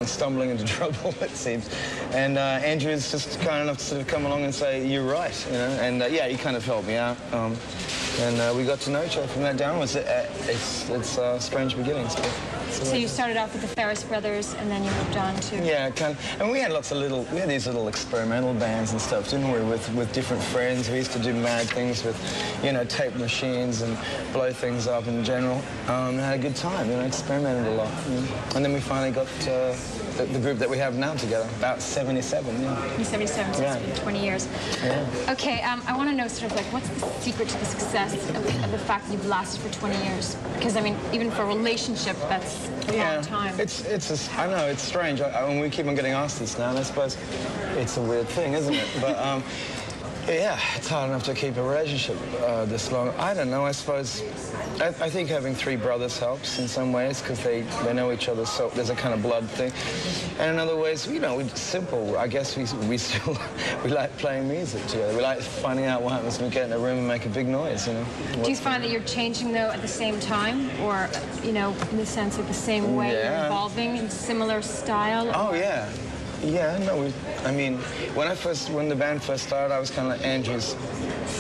stumbling into trouble, it seems. And Andrew is just kind enough to sort of come along and say, you're right, you know. And yeah, he kind of helped me out. And we got to know each other from that downwards. It's strange beginnings. But so you started off with the Farriss brothers, and then you moved on to... Yeah, kind of. And we had these little experimental bands and stuff, didn't we, with different friends. We used to do mad things with, you know, tape machines and blow things up in general. And had a good time, you know, experimented a lot. And then we finally got the group that we have now together, about 77, yeah. 77, so it's been 20 years. Yeah. Okay, I want to know sort of like, what's the secret to the success of the fact that you've lasted for 20 years? Because, I mean, even for a relationship, that's a long time. I know, it's strange. When we keep on getting asked this now, and I suppose it's a weird thing, isn't it? But, yeah, it's hard enough to keep a relationship this long. I don't know, I suppose... I think having 3 brothers helps in some ways because they know each other, so there's a kind of blood thing. And in other ways, you know, it's simple. I guess we like playing music together. We like finding out what happens when we get in a room and make a big noise, you know. Do you find that you're changing, though, at the same time? Or, you know, in the sense of the same way you're evolving in similar style? Oh, yeah. Yeah, no, I mean, when the band first started, I was kind of like Andrew's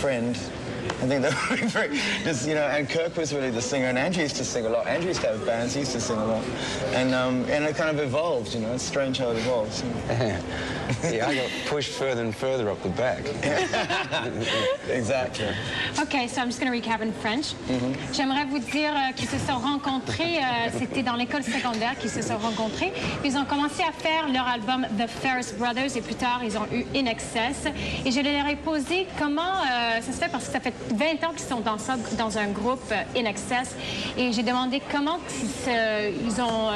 friend. I think that would be very, just, you know, and Kirk was really the singer, and Andrew used to sing a lot. Andrew used to have bands, he used to sing a lot. And it kind of evolved, you know, it's strange how it evolves. Yeah, I got pushed further and further up the back. Exactly. Okay, so I'm just going to recap in French. J'aimerais vous dire qu'ils se sont rencontrés, c'était dans l'école secondaire qu'ils se sont rencontrés. Puis ils ont commencé à faire leur album The Farriss Brothers, et plus tard, ils ont eu INXS. Et je leur ai posé comment ça se fait, parce que ça fait 20 ans qu'ils sont dans un groupe INXS. Et j'ai demandé comment ils ont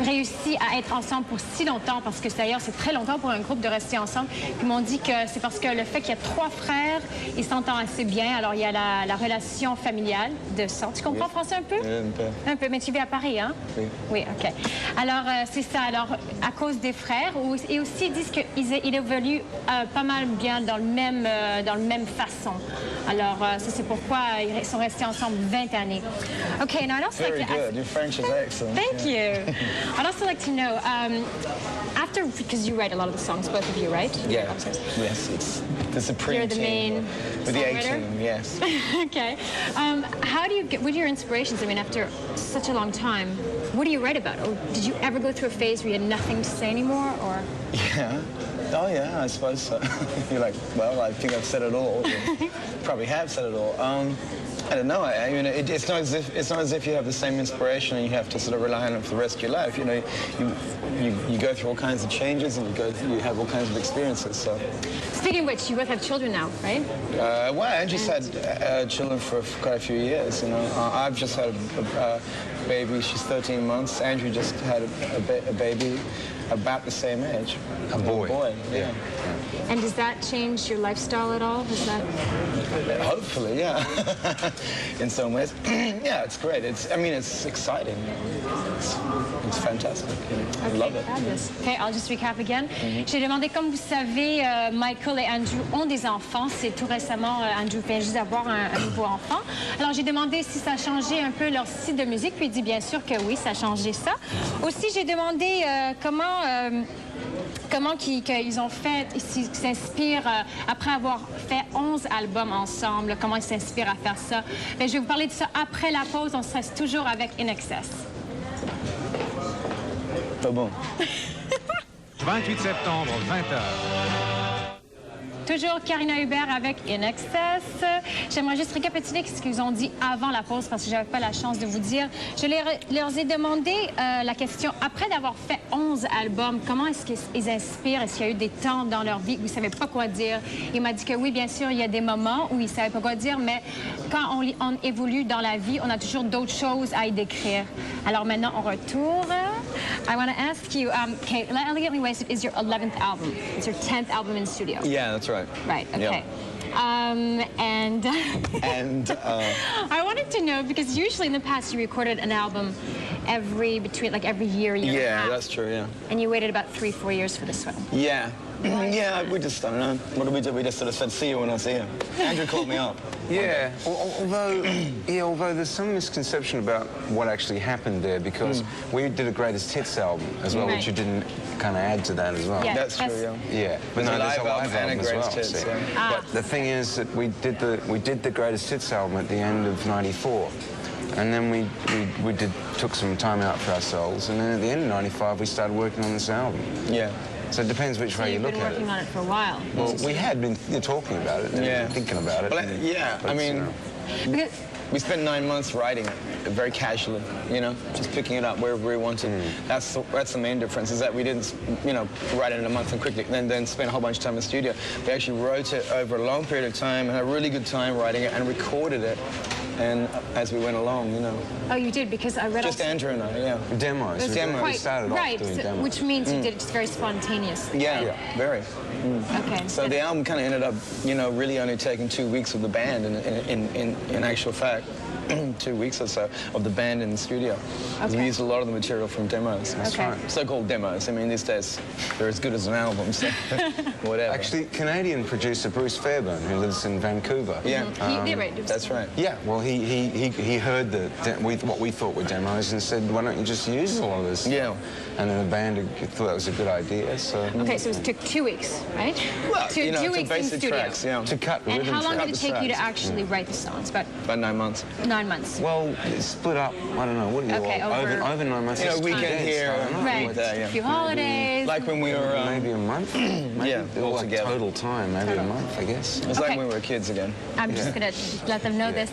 réussi à être ensemble pour si longtemps, parce que d'ailleurs, c'est très longtemps pour un groupe de rester ensemble. Ils m'ont dit que c'est parce que le fait qu'il y a 3 frères, ils s'entendent assez bien. Alors, il y a la relation familiale de sang. Tu comprends français un peu? Un peu. Un peu, mais tu vis à Paris, hein? Oui. Oui, OK. Alors, c'est ça. Alors, à cause des frères, et aussi, ils disent qu'ils évoluent pas mal bien dans le même façon. Alors, ça, c'est pourquoi ils sont restés ensemble 20 années. OK, now I'd also Very like to ask... good. Your French is excellent. Thank you. I'd also like to know, after, because you write a lot of the songs, both of you, right? Yeah. Yes, it's the supreme You're the main with the songwriter? 18, yes. Okay. How do you get, what are your inspirations? I mean, after such a long time, what do you write about? Or did you ever go through a phase where you had nothing to say anymore, or? Yeah. Oh, yeah, I suppose so. You're like, well, I think I've said it all. Probably have said it all. I don't know. I mean, it's not as if you have the same inspiration and you have to sort of rely on it for the rest of your life. You know, you go through all kinds of changes and you have all kinds of experiences. So. Speaking of which, you both have children now, right? Well, Angie's had children for quite a few years. You know, I've just had a baby. She's 13 months. Andrew just had a baby about the same age. A boy. A boy. Yeah. And does that change your lifestyle at all? Does that? Hopefully, yeah. In some ways, yeah, it's great. I mean, it's exciting. It's fantastic. I love it. Okay, I'll just recap again. J'ai demandé, comme vous savez, Michael et Andrew ont des enfants. C'est tout récemment, Andrew vient juste d'avoir un nouveau enfant. Alors, j'ai demandé si ça a changé un peu leur style de musique, puis il dit bien sûr que oui, ça a changé ça. Aussi, j'ai demandé comment qu'ils ont fait, s'ils s'inspirent, après avoir fait 11 albums ensemble, comment ils s'inspirent à faire ça. Mais je vais vous parler de ça après la pause. On se reste toujours avec INXS. Pas bon. 28 septembre, 20h. Toujours Karina Hubert avec INXS. J'aimerais juste récapituler ce qu'ils ont dit avant la pause parce que je n'avais pas la chance de vous dire. Je leur ai demandé la question, après d'avoir fait 11 albums, comment est-ce qu'ils inspirent? Est-ce qu'il y a eu des temps dans leur vie où ils ne savaient pas quoi dire? Il m'a dit que oui, bien sûr, il y a des moments où ils ne savaient pas quoi dire, mais quand on évolue dans la vie, on a toujours d'autres choses à y décrire. Alors maintenant, on retourne. I want to ask you, okay, Elegantly Wasted is your 11th album. It's your 10th album in studio. Yeah, that's right. Right, okay. Yeah. And I wanted to know, because usually in the past you recorded an album every year. Yeah, that's true, yeah. And you waited about 3-4 years for this one. Yeah. Yeah, we just don't know. What did we do? We just sort of said, see you when I see you. Andrew called me up. Yeah, although there's some misconception about what actually happened there, because we did a greatest hits album as well, which you didn't kind of add to that as well. Yeah, That's true, yeah. Yeah, but no, there's a live album as well. Hits, See. yeah. But the thing is that we did the greatest hits album at the end of '94. And then we took some time out for ourselves, and then at the end of '95 we started working on this album. Yeah. So it depends which way you look at it. You've been working on it for a while. Well, we had been talking about it and thinking about it. Well, yeah, I mean, we spent 9 months writing it very casually, you know, just picking it up wherever we wanted. That's the main difference, is that we didn't, you know, write it in a month and quickly, then spend a whole bunch of time in the studio. We actually wrote it over a long period of time and had a really good time writing it and recorded it. And as we went along, you know. Oh, you did, because I read just Andrew and I, yeah. Demos. We started off doing demos. Which means you did it just very spontaneous. Yeah, very. Okay. So the album kind of ended up, you know, really only taking 2 weeks with the band in actual fact. 2 weeks or so of the band in the studio. Okay. We used a lot of the material from demos. That's right. So-called demos. I mean, these days, they're as good as an album, so whatever. Actually, Canadian producer Bruce Fairbairn, who lives in Vancouver. Yeah. That's right. Yeah, well, he heard what we thought were demos and said, why don't you just use all of this? Yeah. And then the band thought that was a good idea, so... Okay, so it took 2 weeks, right? Well, you know, 2 to weeks in basic studio. tracks, yeah. To cut And rhythm how long tracks. did it take you to actually write the songs? About 9 months. 9 months. Well, it's split up, I don't know, what do you Okay, all, over 9 months. You know, It's weekend 2 days, here, I don't know. Right. yeah. A few holidays. Like when we were... Maybe a month? Maybe, Yeah, or like altogether. total time, maybe a month, I guess. It's Okay. like when we were kids again. I'm just going to let them know this.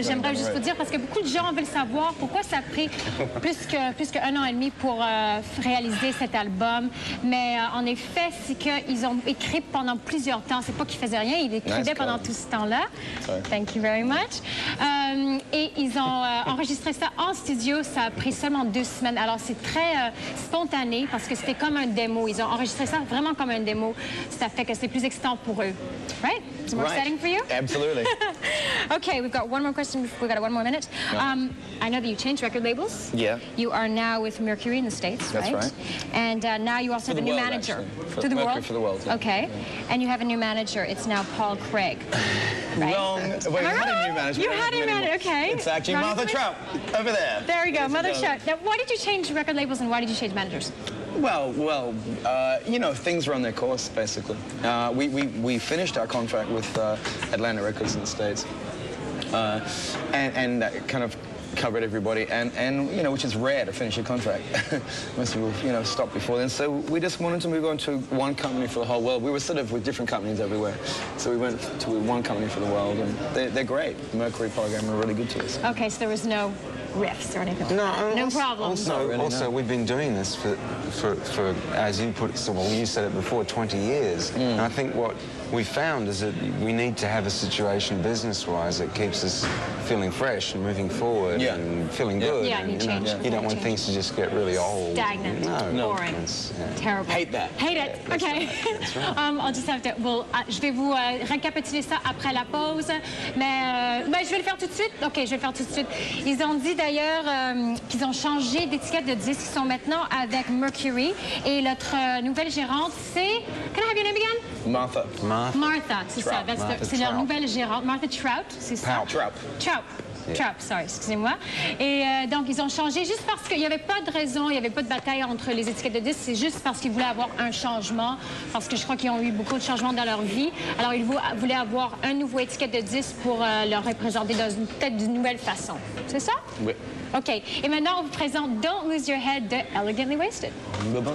J'aimerais juste vous dire, parce que beaucoup de gens veulent savoir pourquoi ça a pris plus qu'un an et demi pour réaliser cet album. Mais en effet, c'est qu'ils ont écrit pendant plusieurs temps. C'est pas qu'ils faisaient rien, ils écrivaient pendant tout ce temps-là. Thank you very much. Et ils ont enregistré ça en studio. Ça a pris seulement 2 semaines. Alors, c'est très spontané parce que c'était comme un démo. Ils ont enregistré ça vraiment comme un démo. Ça fait que c'est plus excitant pour eux. Right? It's more exciting for you? Absolutely. Okay, we've got one more question. We've got 1 more minute. I know that you changed record labels. Yeah. You are now with Mercury in the States, That's right. And now you also have a new manager. To the world? For the world, yeah. Okay. And you have a new manager. It's now Paul Craig. Right? Wrong. Wait, we had a new manager. You had a manager, okay. It's actually Martha Trout over there. There we go, Mother Trout. Now, why did you change record labels and why did you change managers? Well, you know, things were on their course, basically. We finished our contract with Atlantic Records in the States, and that kind of covered everybody, and you know, which is rare to finish a contract. Most people, you know, stopped before then. So we just wanted to move on to one company for the whole world. We were sort of with different companies everywhere, so we went to one company for the world, and they're great. Mercury Polygram are really good to us. Okay, so there was no riffs or anything. No problems. Also, we've been doing this for as you put it, so, well, you said it before, 20 years. And I think what we found is that we need to have a situation business-wise that keeps us feeling fresh and moving forward and feeling good. Yeah, and, you don't want things to just get really old. Stagnant. Boring. Terrible. Hate that. Hate it. Okay. That's right. I'll just have to. Well, je vais vous récapituler ça après la pause, mais je vais le faire tout de suite. Ok, je vais le faire tout de suite. Ils ont dit d'ailleurs qu'ils ont changé d'étiquette de disque. Ils sont maintenant avec Mercury et notre nouvelle gérante, c'est. Can I have your name again? Martha. Martha, c'est ça. C'est leur nouvelle gérante. Martha Trout, c'est ça? Trout. Trout, sorry, excusez-moi. Et donc, ils ont changé juste parce qu'il n'y avait pas de raison, il n'y avait pas de bataille entre les étiquettes de disques. C'est juste parce qu'ils voulaient avoir un changement, parce que je crois qu'ils ont eu beaucoup de changements dans leur vie. Alors, ils voulaient avoir un nouveau étiquette de disque pour leur représenter peut-être d'une nouvelle façon. C'est ça? Oui. OK. Et maintenant, on vous présente Don't Lose Your Head de Elegantly Wasted. Bye-bye.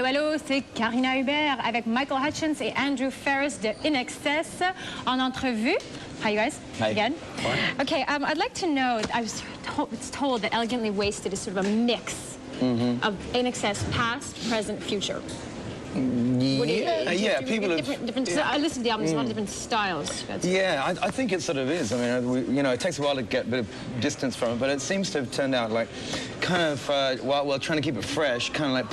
allô, c'est Karina Hubert avec Michael Hutchence et Andrew Farriss de INXS en entrevue. Hi, you guys. Hi. Again. Hi. Okay, I'd like to know, I was told that Elegantly Wasted is sort of a mix of INXS past, present, future. Yeah, people have... I listened to the album, there's a lot of different styles. Yeah, I think it sort of is. I mean, it takes a while to get a bit of distance from it, but it seems to have turned out like kind of, while trying to keep it fresh, kind of like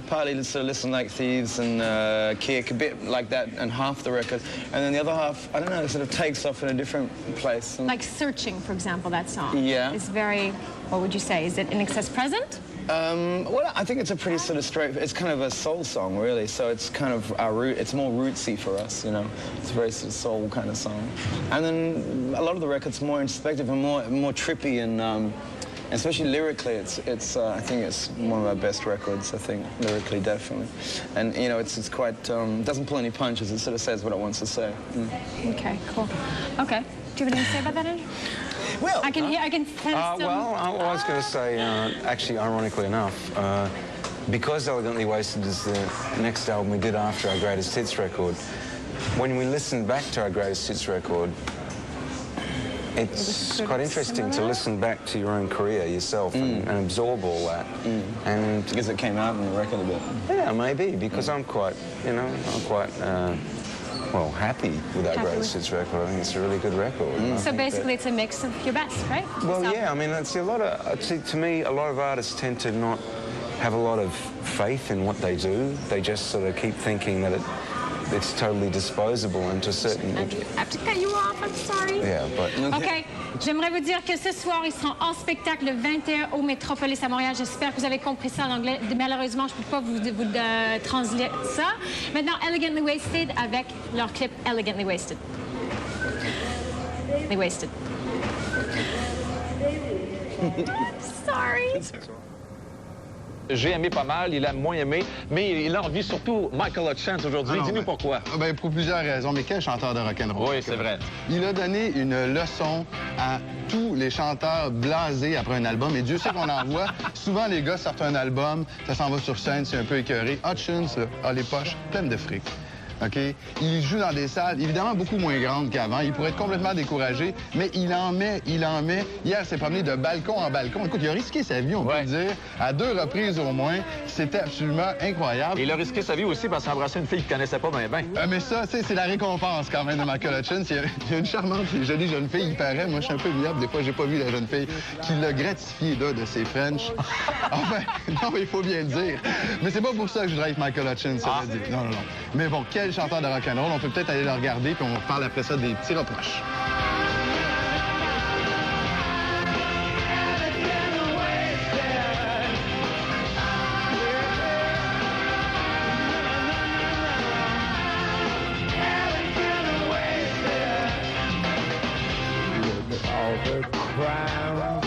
partly sort of Listen Like Thieves and Kick, a bit like that, and half the record. And then the other half, I don't know, it sort of takes off in a different place. Like Searching, for example, that song. Yeah. It's very, what would you say? Is it INXS present? Well, I think it's a pretty sort of straight, it's kind of a soul song, really, so it's kind of our root, it's more rootsy for us, you know. It's a very sort of soul kind of song. And then a lot of the record's more introspective and more trippy, and especially lyrically, I think it's one of our best records, I think, lyrically, definitely. And, you know, it's quite, doesn't pull any punches, it sort of says what it wants to say. Okay, cool. Okay. Do you have anything to say about that, Andrew? Well, I can sense well, I was going to say, actually, ironically enough, because Elegantly Wasted is the next album we did after our Greatest Hits record, when we listened back to our Greatest Hits record, it's quite interesting to listen back to your own career yourself and absorb all that. And because it came out in the record a bit. Yeah, maybe, because I'm quite, well, happy with our Greatest Hits record. I think it's a really good record. So basically it's a mix of your best, right? Well, yeah, I mean, it's a lot of, to me, a lot of artists tend to not have a lot of faith in what they do. They just sort of keep thinking that it's totally disposable, and to a certain... I have to cut you off, I'm sorry. Yeah, but... OK. J'aimerais vous dire que ce soir, ils seront en spectacle le 21 au Métropolis à Montréal. J'espère que vous avez compris ça en anglais. Malheureusement, je ne peux pas vous translate ça. Maintenant, Elegantly Wasted avec leur clip Elegantly Wasted. They wasted. Sorry. J'ai aimé pas mal, il a moins aimé, mais il a envie surtout Michael Hutchence aujourd'hui. Dis-nous pourquoi. Ben, pour plusieurs raisons, mais quel chanteur de rock'n'roll. Oui, c'est vrai. Il a donné une leçon à tous les chanteurs blasés après un album, et Dieu sait qu'on en voit. Souvent, les gars sortent un album, ça s'en va sur scène, c'est un peu écœuré. Hutchence a les poches pleines de fric. OK? Il joue dans des salles, évidemment, beaucoup moins grandes qu'avant. Il pourrait être complètement découragé, mais il en met. Hier, il s'est promené de balcon en balcon. Écoute, il a risqué sa vie, on peut le dire, à 2 reprises au moins. C'était absolument incroyable. Et il a risqué sa vie aussi parce qu'il a embrassé une fille qu'il ne connaissait pas bien. Mais ça, c'est la récompense quand même de Michael Hutchence. Il y a une charmante et jolie jeune fille, il paraît. Moi, je suis un peu viable. Des fois, j'ai pas vu la jeune fille qui l'a gratifié là, de ses French. Enfin, non, mais il faut bien le dire. Mais c'est pas pour ça que je drive Michael Hutchence, ça veut dire. Non. Mais bon, quel chanteur de rock'n'roll. On peut peut-être aller le regarder, puis on parle après ça des petits reproches. All the crowns